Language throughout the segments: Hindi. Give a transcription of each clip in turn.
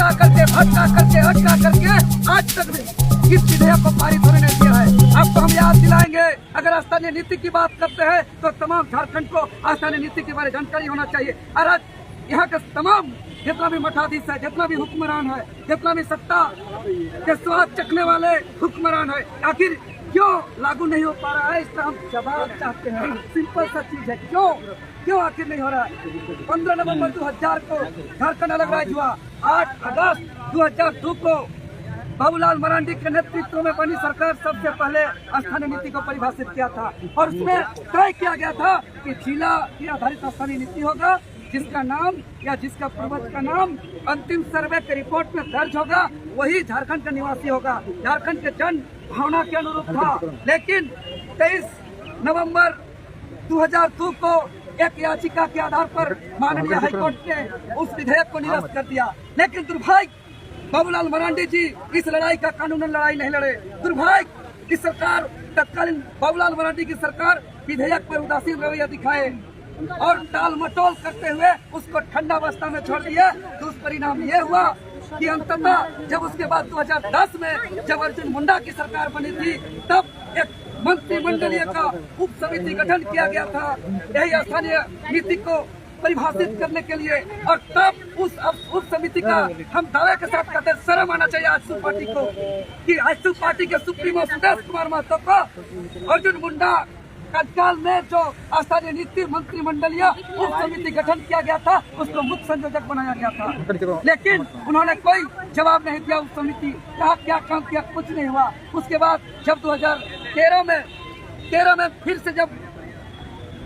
भटका करके आज तक भी इस विधेयक को पारित होने नहीं दिया है। आपको हम याद दिलाएंगे, अगर स्थानीय नीति की बात करते हैं तो तमाम झारखंड को स्थानीय नीति के बारे में जानकारी होना चाहिए। और आज यहाँ के तमाम जितना भी मठाधीश है, जितना भी हुक्मरान है, जितना भी सत्ता के स्वाद चखने वाले हुक्मरान है, आखिर क्यों लागू नहीं हो पा रहा है, इसका हम जवाब चाहते हैं। सिंपल सा चीज है, क्यों आखिर नहीं हो रहा है। 15 नवंबर 2000 को झारखंड अलग राज्य हुआ। 8 अगस्त 2002 को बाबूलाल मरांडी के नेतृत्व में बनी सरकार सबसे पहले स्थानीय नीति को परिभाषित किया था और उसमें तय किया गया था कि जिला की आधारित स्थानीय नीति होगा, जिसका नाम या जिसका पूर्वज का नाम अंतिम सर्वे के रिपोर्ट में दर्ज होगा वही झारखंड का निवासी होगा। झारखंड के जन भावना के अनुरूप था। लेकिन 23 नवंबर 2002 को एक याचिका के आधार पर माननीय हाईकोर्ट ने उस विधेयक को निरस्त कर दिया। लेकिन दुर्भाग्य बाबूलाल मरांडी जी इस लड़ाई का कानूनन लड़ाई नहीं लड़े। दुर्भाग्य की सरकार, तत्कालीन बाबूलाल मरांडी की सरकार विधेयक पर उदासीन रवैया दिखाए और टाल मटोल करते हुए उसको ठंडा अवस्था में छोड़ दिया। दुष्परिणाम ये हुआ कि अंततः जब उसके बाद 2010 में जब अर्जुन मुंडा की सरकार बनी थी तब एक मंत्रिमंडलीय का उप समिति गठन किया गया था यही स्थानीय नीति को परिभाषित करने के लिए। और तब उस उप समिति का हम दावे के साथ कहते हैं, शर्म आना चाहिए आजसू पार्टी को कि आजसू पार्टी के सुप्रीमो सुदेश कुमार महतो को अर्जुन मुंडा कार्यकाल में जो स्थानीय नीति मंत्रिमंडलीय उप समिति गठन किया गया था उसको मुख्य संयोजक बनाया गया था। लेकिन उन्होंने कोई जवाब नहीं दिया। उप समिति कहा क्या काम किया, कुछ नहीं हुआ। उसके बाद जब 2013 में फिर से जब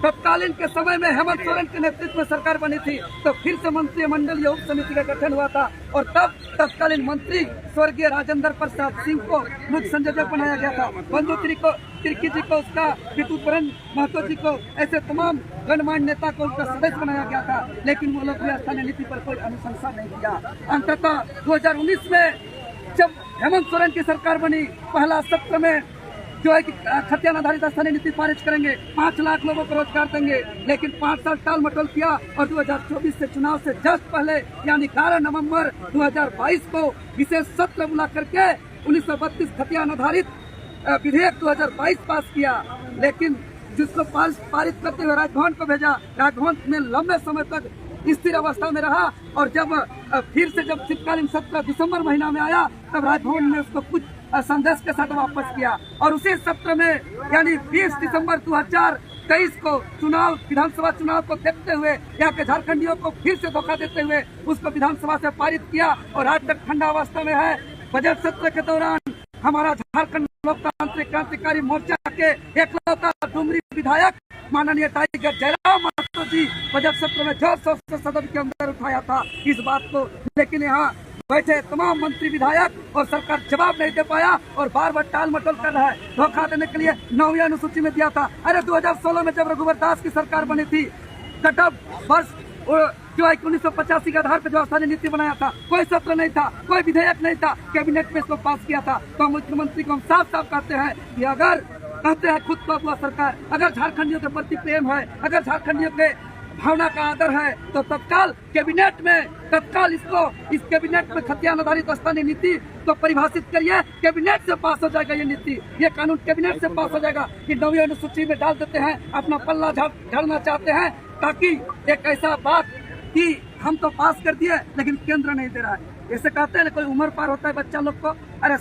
तत्कालीन के समय में हेमंत सोरेन के नेतृत्व में सरकार बनी थी तो फिर से मंत्रिमंडलीय उप समिति का गठन हुआ था और तब तत्कालीन मंत्री स्वर्गीय राजेंद्र प्रसाद सिंह को मुख्य संयोजक बनाया गया था। बंधु तिर्की जी को उसका, विद्युत महतो जी को, ऐसे तमाम गणमान्य नेता को उसका सदस्य बनाया गया था। लेकिन वो लोग स्थानीय नीति पर कोई अनुशंसा नहीं किया। अंततः 2019 में जब हेमंत सोरेन की सरकार बनी, पहला सत्र में जो है कि खतियान आधारित स्थानीय नीति पारित करेंगे, 5 लाख लोगों को रोजगार देंगे। लेकिन 5 साल टाल मटोल किया और 2024 से चुनाव से जस्ट पहले यानी 11 नवंबर 2022 को विशेष सत्र बुला करके 1932 खतियान आधारित विधेयक 2022 पास किया। लेकिन जिसको पारित करते हुए राजभवन को भेजा, राजभवन में लंबे समय तक स्थिर अवस्था में रहा और जब फिर से जब शीतकालीन सत्र दिसंबर महीना में आया तब राजभवन ने उसको कुछ संदेश के साथ वापस किया। और उसी सत्र में यानी 20 दिसंबर 2023 को चुनाव, विधानसभा चुनाव को देखते हुए यहाँ के झारखंडियों को फिर से धोखा देते हुए उसको विधानसभा से पारित किया और आज तक ठंडा अवस्था में है। बजट सत्र के दौरान हमारा झारखंड लोकतांत्रिक क्रांतिकारी मोर्चा के एकलौता डुमरी विधायक माननीय टाइगर जयराम महतो जी बजट सत्र में जोर शोर से सदन के अंदर उठाया था इस बात को। लेकिन यहाँ बैठे तमाम मंत्री विधायक और सरकार जवाब नहीं दे पाया और बार बार टाल मटोल कर रहा है। धोखा देने के लिए 9वीं अनुसूची में दिया था। अरे 2016 में जब रघुवर दास की सरकार बनी थी, कटअप वर्ष जो है 1985 के आधार पर जो स्थानीय नीति बनाया था, कोई सत्र नहीं था, कोई विधेयक नहीं था, कैबिनेट में इसको पास किया था। तो मुख्यमंत्री को हम साफ साफ कहते हैं कि अगर कहते हैं खुद को अपना सरकार, अगर झारखंडियों के प्रति प्रेम है, अगर झारखंडियों के भावना का आदर है तो तत्काल इस कैबिनेट में खतियान आधारित स्थानीय नीति तो परिभाषित करिए। कैबिनेट से पास हो जाएगा ये नीति, ये कानून कैबिनेट से पास हो जाएगा कि 9वीं अनुसूची में डाल देते हैं, अपना पल्ला झाड़ना चाहते हैं ताकि एक ऐसा बात कि हम तो पास कर दिए लेकिन केंद्र नहीं दे रहा है। ऐसे कहते हैं ना कोई उम्र पार होता है बच्चा लोग को, अरे